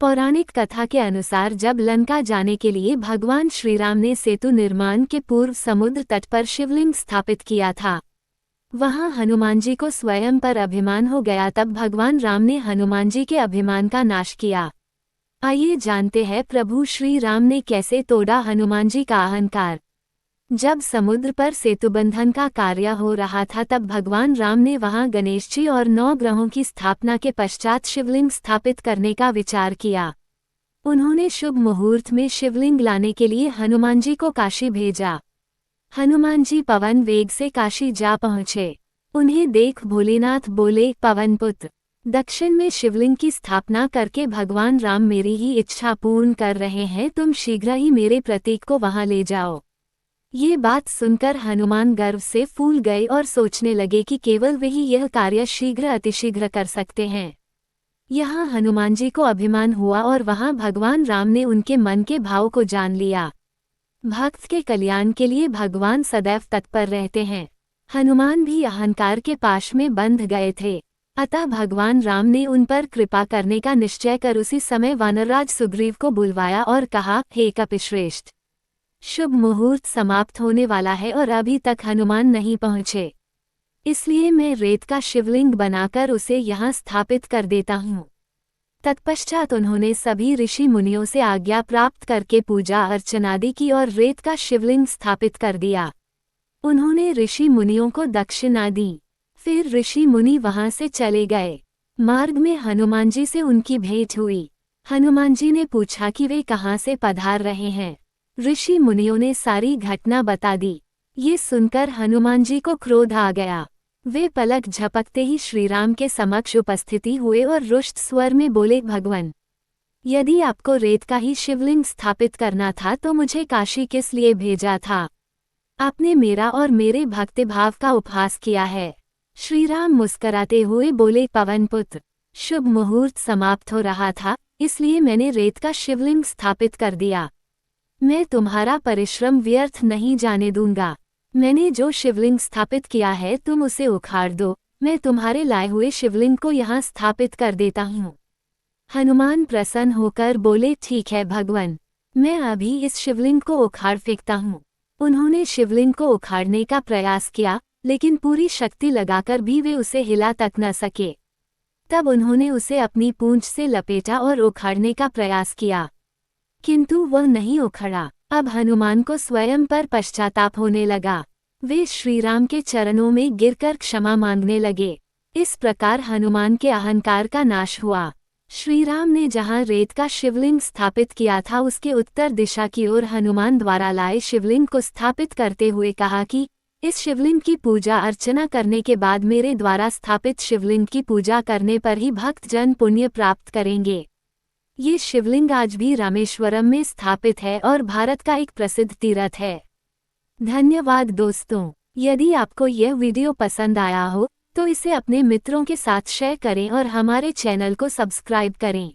पौराणिक कथा के अनुसार जब लंका जाने के लिए भगवान श्रीराम ने सेतु निर्माण के पूर्व समुद्र तट पर शिवलिंग स्थापित किया था, वहां हनुमान जी को स्वयं पर अभिमान हो गया। तब भगवान राम ने हनुमान जी के अभिमान का नाश किया। आइए जानते हैं प्रभु श्री राम ने कैसे तोड़ा हनुमान जी का अहंकार। जब समुद्र पर सेतुबंधन का कार्य हो रहा था तब भगवान राम ने वहां गणेश जी और 9 ग्रहों की स्थापना के पश्चात शिवलिंग स्थापित करने का विचार किया। उन्होंने शुभ मुहूर्त में शिवलिंग लाने के लिए हनुमान जी को काशी भेजा। हनुमान जी पवन वेग से काशी जा पहुँचे। उन्हें देख भोलेनाथ बोले, पवन पुत्र, दक्षिण में शिवलिंग की स्थापना करके भगवान राम मेरी ही इच्छा पूर्ण कर रहे हैं, तुम शीघ्र ही मेरे प्रतीक को वहां ले जाओ। ये बात सुनकर हनुमान गर्व से फूल गए और सोचने लगे कि केवल वही यह कार्य शीघ्र अतिशीघ्र कर सकते हैं। यहाँ हनुमान जी को अभिमान हुआ और वहाँ भगवान राम ने उनके मन के भाव को जान लिया। भक्त के कल्याण के लिए भगवान सदैव तत्पर रहते हैं। हनुमान भी अहंकार के पाश में बंध गए थे, अतः भगवान राम ने उन पर कृपा करने का निश्चय कर उसी समय वानरराज सुग्रीव को बुलवाया और कहा, हे कपिश्रेष्ठ, शुभ मुहूर्त समाप्त होने वाला है और अभी तक हनुमान नहीं पहुँचे, इसलिए मैं रेत का शिवलिंग बनाकर उसे यहाँ स्थापित कर देता हूँ। तत्पश्चात उन्होंने सभी ऋषि मुनियों से आज्ञा प्राप्त करके पूजा अर्चनादि की और रेत का शिवलिंग स्थापित कर दिया। उन्होंने ऋषि मुनियों को दक्षिणा दी। फिर ऋषि मुनि वहां से चले गए। मार्ग में हनुमान जी से उनकी भेंट हुई। हनुमान जी ने पूछा कि वे कहाँ से पधार रहे हैं। ऋषि मुनियों ने सारी घटना बता दी। ये सुनकर हनुमान जी को क्रोध आ गया। वे पलक झपकते ही श्रीराम के समक्ष उपस्थिति हुए और रुष्ट स्वर में बोले, भगवन, यदि आपको रेत का ही शिवलिंग स्थापित करना था तो मुझे काशी किस लिए भेजा था? आपने मेरा और मेरे भक्तिभाव का उपहास किया है। श्रीराम मुस्कराते हुए बोले, पवन पुत्र, शुभ मुहूर्त समाप्त हो रहा था, इसलिए मैंने रेत का शिवलिंग स्थापित कर दिया। मैं तुम्हारा परिश्रम व्यर्थ नहीं जाने दूंगा। मैंने जो शिवलिंग स्थापित किया है तुम उसे उखाड़ दो, मैं तुम्हारे लाए हुए शिवलिंग को यहाँ स्थापित कर देता हूँ। हनुमान प्रसन्न होकर बोले, ठीक है भगवन, मैं अभी इस शिवलिंग को उखाड़ फेंकता हूँ। उन्होंने शिवलिंग को उखाड़ने का प्रयास किया, लेकिन पूरी शक्ति लगाकर भी वे उसे हिला तक न सके। तब उन्होंने उसे अपनी पूंछ से लपेटा और उखाड़ने का प्रयास किया, किंतु वह नहीं उखड़ा। अब हनुमान को स्वयं पर पश्चाताप होने लगा। वे श्रीराम के चरणों में गिरकर क्षमा मांगने लगे। इस प्रकार हनुमान के अहंकार का नाश हुआ। श्रीराम ने जहाँ रेत का शिवलिंग स्थापित किया था उसके उत्तर दिशा की ओर हनुमान द्वारा लाए शिवलिंग को स्थापित करते हुए कहा कि इस शिवलिंग की पूजा अर्चना करने के बाद मेरे द्वारा स्थापित शिवलिंग की पूजा करने पर ही भक्तजन पुण्य प्राप्त करेंगे। ये शिवलिंग आज भी रामेश्वरम में स्थापित है और भारत का एक प्रसिद्ध तीर्थ है। धन्यवाद दोस्तों, यदि आपको यह वीडियो पसंद आया हो तो इसे अपने मित्रों के साथ शेयर करें और हमारे चैनल को सब्सक्राइब करें।